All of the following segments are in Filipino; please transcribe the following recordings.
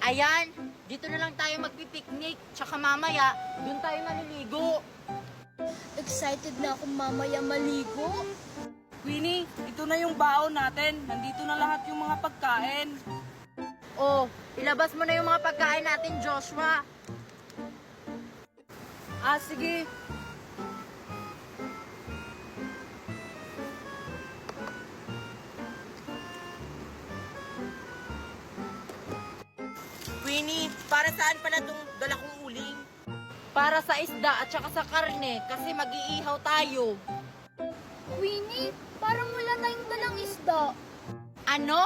Ayan, dito na lang tayo magpipiknik. Tsaka mamaya, dun tayo maliligo. Excited na akong mamaya maligo. Queenie, ito na yung baon natin. Nandito na lahat yung mga pagkain. Oh, ilabas mo na yung mga pagkain natin, Joshua. Ah, sige. Queenie, para saan pala tong dala kong uling? Para sa isda at saka sa karne, kasi mag-iihaw tayo. Queenie, parang wala tayong dalang isda. Ano?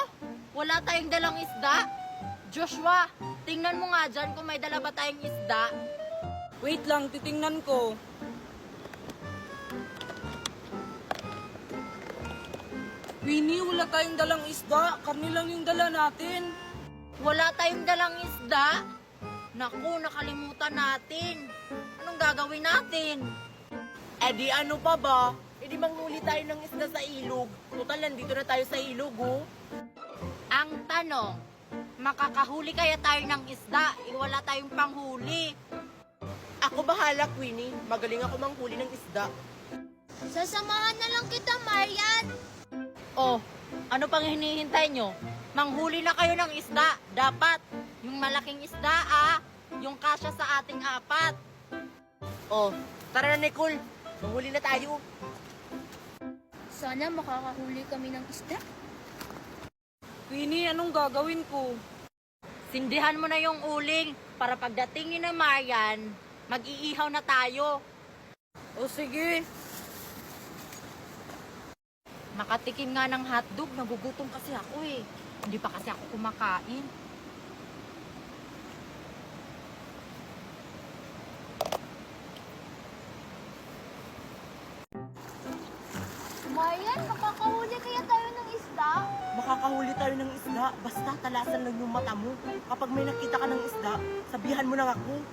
Wala tayong dalang isda? Joshua, tingnan mo nga dyan kung may dala ba tayong isda. Wait lang, titingnan ko. Queenie, wala tayong dalang isda. Karni lang yung dala natin. Wala tayong dalang isda? Naku, nakalimutan natin. Anong gagawin natin? Eh di ano pa ba? Eh di manghuli tayo ng isda sa ilog. Total, nandito na tayo sa ilog, oh. Ang tanong, makakahuli kaya tayo ng isda? Wala tayong panghuli. Ako bahala, Queenie. Magaling ako manghuli ng isda. Sasamahan na lang kita, Marian. Oh, ano pang hinihintay nyo? Manghuli na kayo ng isda. Dapat, yung malaking isda yung kasya sa ating apat. Oh, tara na, Nicole. Manghuli na tayo. Sana makakahuli kami ng isda. Queenie, anong gagawin ko? Sindihan mo na yung uling para pagdating ni na Marian, mag-iihaw na tayo. O sige. Makatikim nga ng hotdog, nagugutom kasi ako eh. Hindi pa kasi ako kumakain. Marian, makakahuli kaya tayo ng isda? Makakahuli tayo ng isda. Basta talasan lang yung mata mo. Kapag may nakita ka ng isda, sabihan mo lang ako.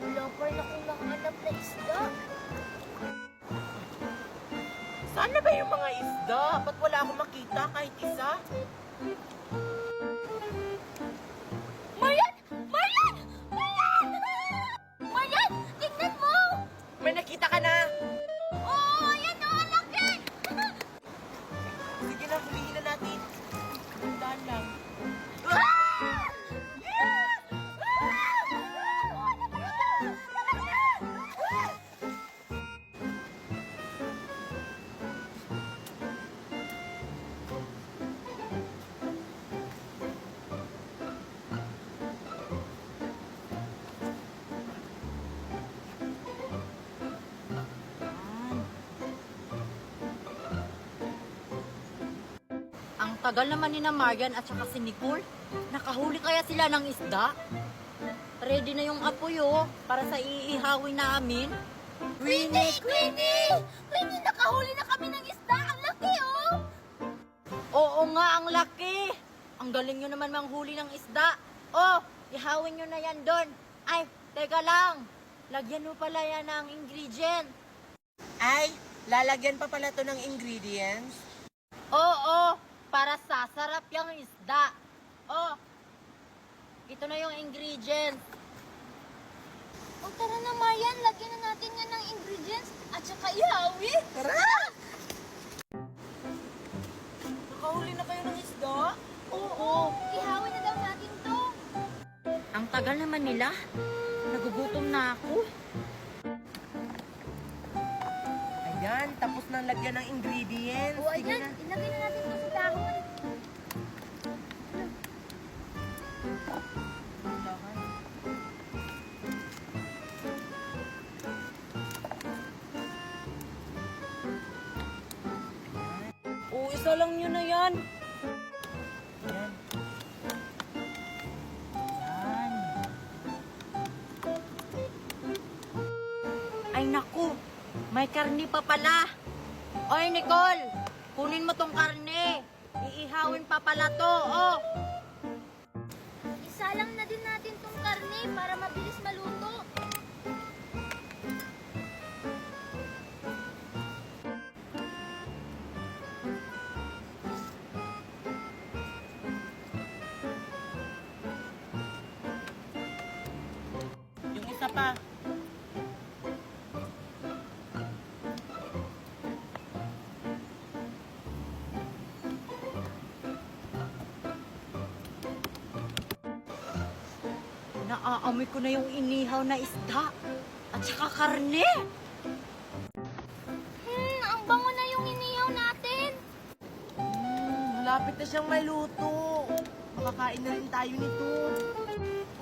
Wala pa rin akong nahanap na isda. Saan na ba yung mga isda? Ba't wala akong makita kahit isa? Marian! Marian! Marian! Marian! Tingnan mo! May nakita ka na! Oo, yan o, ang laki! Sige na, huliin na natin. Tandaan lang. Ang tagal naman ni na Marian at saka si Nicole. Nakahuli kaya sila ng isda? Ready na yung apoy para sa iihawin namin. Queenie! Queenie! Queenie, nakahuli na kami ng isda! Ang laki, oh! Oo nga, ang laki. Ang galing nyo naman manghuli ng isda. Oh, ihawin nyo na yan doon. Ay, teka lang. Lagyan mo pala yan ng ingredient. Ay, lalagyan pa pala to ng ingredients. Oo, para sasarap yung isda. Oh, ito na yung ingredient. O tara na, Marian, lagyan na natin yan ng ingredients at saka ihawi. Tara! Nakahuli na kayo ng isda? Oo, ihawi na daw natin to. Ang tagal naman nila. Nagugutom na ako. Ayan, tapos nang lagyan ng ingredients. O Sige ayan, na. ilagay na natin to sa dahon. O, isa lang yun na yan. Ayan. Ayan. Ay naku, may karni pa pala. Oy Nicole, kunin mo tong karne. iihawin pa pala to, oh. Isalang na din natin tong karne para mabilis maluto. Yung isa pa. Naaamoy ko na yung inihaw na isda at saka karne. Ang bango na yung inihaw natin. Malapit na siyang maluto. Makakain na rin tayo nito.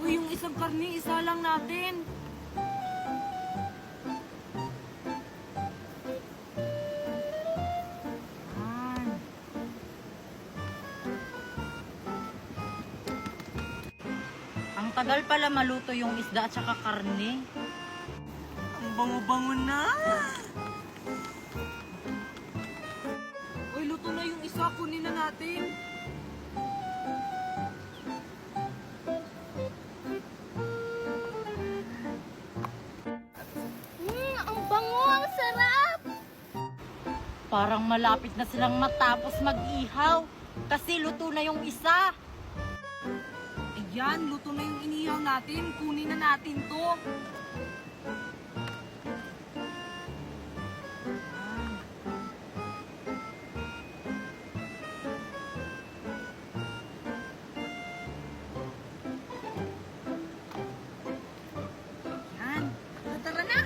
Uy, yung isang karne, isa lang natin. Ang tagal pala maluto yung isda at saka karne. Ang bango-bango na. Uy, luto na yung isa, kunin na natin. Ang bango, ang sarap. Parang malapit na silang matapos mag-ihaw kasi luto na yung isa. Ayan, luto na yung inihaw natin. Kunin na natin to. Yan. Tara na.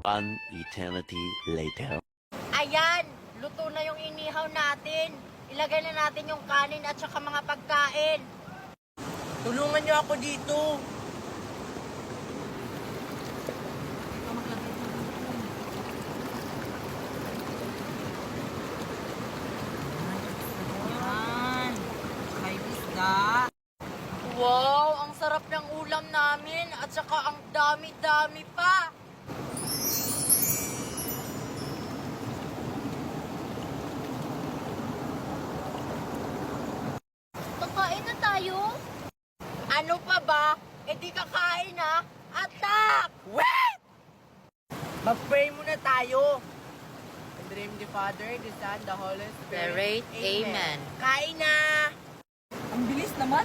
One eternity later. Ayan, luto na yung inihaw natin. Ilagay na natin yung kanin at saka mga pagkain. Tulungan niyo ako dito. Yan. Saka yung isda. Wow, ang sarap ng ulam namin at saka ang dami-dami pa. Kakain na tayo. Ano pa ba? E di kakain na. Attack! Wait! Mag-pray muna tayo. In the name of the Father, the Son, the Holy Spirit. Amen. Kain na! Ang bilis naman.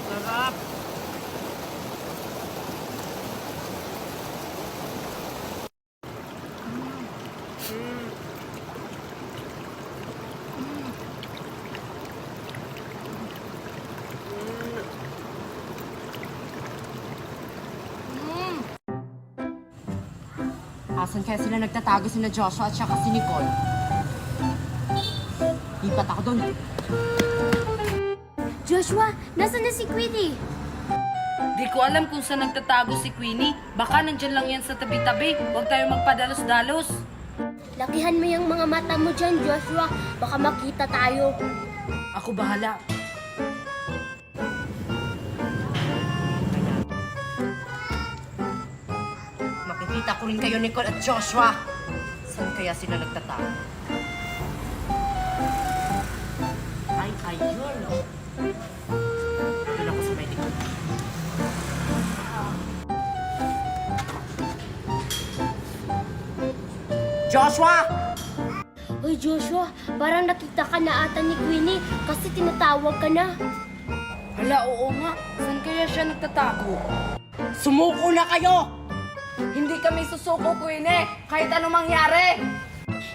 Sarap! Asan kaya sila nagtatago sina Joshua at saka si Nicole? Lipat ako doon. Joshua, nasa na si Queenie? Di ko alam kung saan nagtatago si Queenie. Baka nandyan lang yan sa tabi-tabi. Huwag tayo magpadalos-dalos. Lakihan mo yung mga mata mo dyan, Joshua. Baka makita tayo. Ako bahala. Makikita ko rin kayo, Nicole at Joshua. Saan kaya sila nagtatago? Ay, ayun. Oh. Doon ako sa may likod. Joshua! Hoy, Joshua, parang nakita ka na ata ni Queenie kasi tinatawag ka na. Hala, oo nga. Saan kaya siya nagtatago? Sumuko na kayo! Hindi kami susuko, Queenie. Kahit anong mangyari.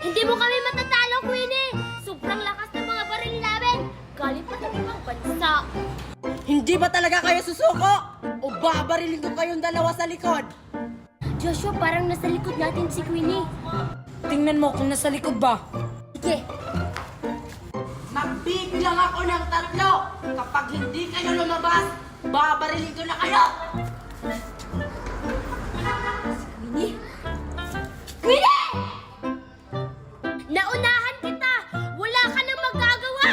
Hindi mo kami matatalo, Queenie! Sobrang lakas ng mga baril namin! Galing pa ng ibang bansa. Hindi ba talaga kayo susuko? O babarilin ko kayong dalawa sa likod? Joshua, parang nasa likod natin si Queenie. Tingnan mo kung nasa likod ba. Sige. Bibilang ako ng 3. Kapag hindi kayo lumabas, babarilin ko na kayo! Queenie! Queenie! Naunahan kita! Wala ka nang magagawa!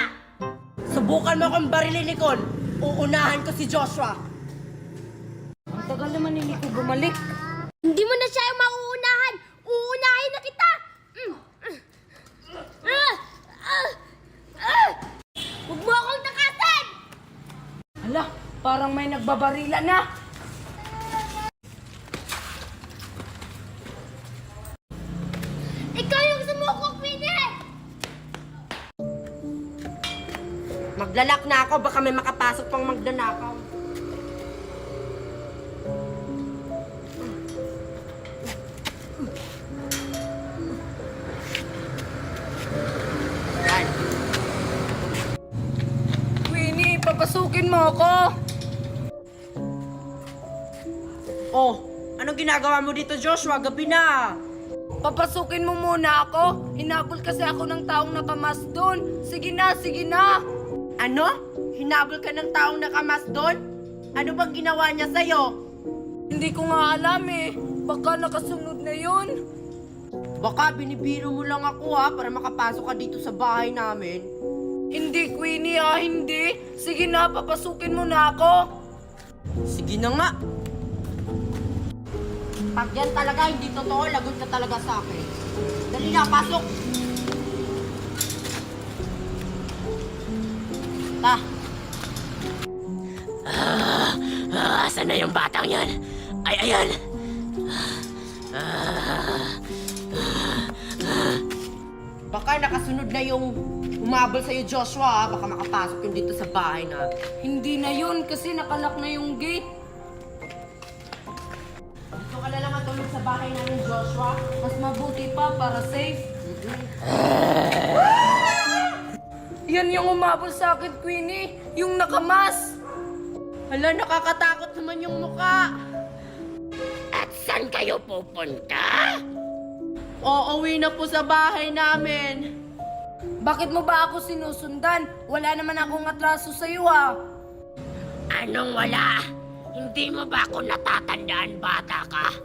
Subukan mo akong barilin, Nicole. Uunahan ko si Joshua. Ang tagal naman ni Nico bumalik. Hindi mo na siya yung mauunahan! Uunahin na kita! Huwag mo akong takasan! Hala, parang may nagbabarila na. Ikaw yung sumuko, Queenie! Maglalak na ako, baka may makapasok pang magdanakaw. Queenie, papasukin mo ako. Oh, anong ginagawa mo dito, Joshua? Gabi na. Papasukin mo muna ako. Hinabol kasi ako ng taong nakamas doon. Sige na, sige na. Ano? Hinabol ka ng taong nakamas doon? Ano bang ginawa niya sa'yo? Hindi ko nga alam eh. Baka nakasunod na yun. Baka binibiro mo lang ako ha, para makapasok ka dito sa bahay namin. Hindi, Queenie ah, hindi. Sige na, papasukin mo na ako. Sige na nga. Pag yan talaga hindi totoo, lagot ka talaga sa akin. Dali na, pasok! Ta! Asan na yung batang yan? Ay, ayan! Baka nakasunod na yung umabol sa'yo, Joshua, ha? Baka makapasok yung dito sa bahay na. Hindi na yun kasi nakalak na yung gate. Gusto ka na lang matulog sa bahay namin, Joshua? Mas mabuti pa para safe. Yan yung umabol sa akin, Queenie. Yung nakamas. Hala, nakakatakot naman yung muka. At saan kayo pupunta? Uuwi na po sa bahay namin. Bakit mo ba ako sinusundan? Wala naman akong atraso sa'yo ah. Anong wala? Hindi mo ba ako natatandaan, bata ka?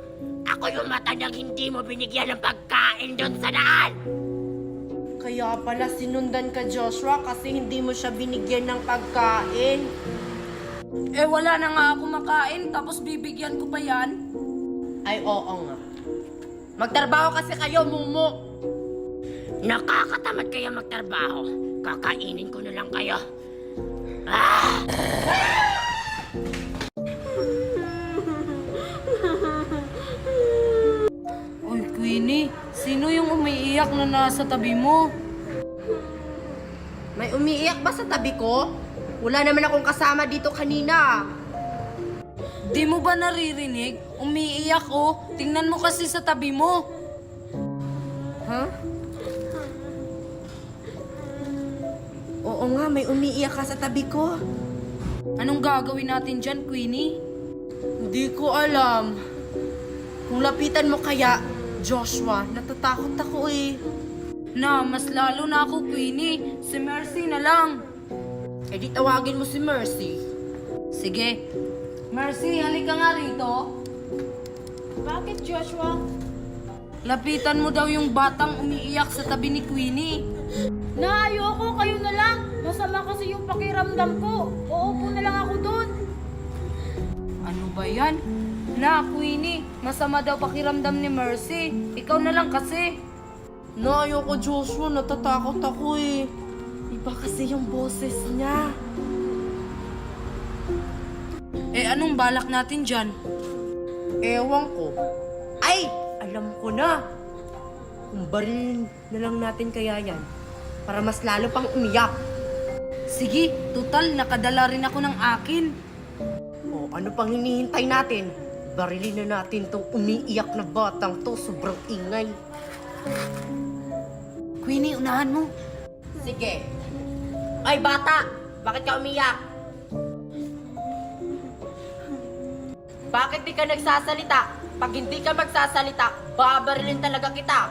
Ako yung matandang hindi mo binigyan ng pagkain doon sa daan. Kaya pala sinundan ka, Joshua, kasi hindi mo siya binigyan ng pagkain. Eh wala na nga ako makain tapos bibigyan ko pa yan. Ay, oo nga. Magtrabaho kasi kayo, Mumu. Nakakatamad kaya magtrabaho. Kakainin ko na lang kayo. Uy, Queenie, sino yung umiiyak na nasa tabi mo? May umiiyak ba sa tabi ko? Wala naman akong kasama dito kanina. Di mo ba naririnig? Umiiyak oh. Tingnan mo kasi sa tabi mo. Ha? Oo nga, may umiiyak ka sa tabi ko. Anong gagawin natin dyan, Queenie? Hindi ko alam. Kung lapitan mo kaya, Joshua, natatakot ako eh. Na, mas lalo na ako, Queenie. Si Mercy na lang. Eh di tawagin mo si Mercy. Sige. Mercy, halika nga rito. Bakit, Joshua? Lapitan mo daw yung batang umiiyak sa tabi ni Queenie. Na, ayoko, kayo na lang. Masama kasi yung pakiramdam ko. Uupo na lang ako doon. Ano ba yan? Na, Queenie, masama daw pakiramdam ni Mercy. Ikaw na lang kasi. Na, ayoko, Joshua. Natatakot ako eh. Iba kasi yung boses niya. Eh, anong balak natin dyan? Ewan ko. Ay! Alam ko na. Kung barilin na lang natin kaya yan. Para mas lalo pang umiyak. Sige, total, nakadala rin ako ng akin. O, ano pang hinihintay natin? Barilin na natin tong umiiyak na batang to. Sobrang ingay. Queenie, unahan mo. Sige. Ay, bata! Bakit ka umiyak? Bakit di ka nagsasalita? Pag hindi ka magsasalita, babarilin talaga kita.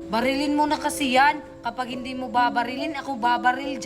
Barilin mo na kasi yan. Kapag hindi mo babarilin, ako babaril dyan.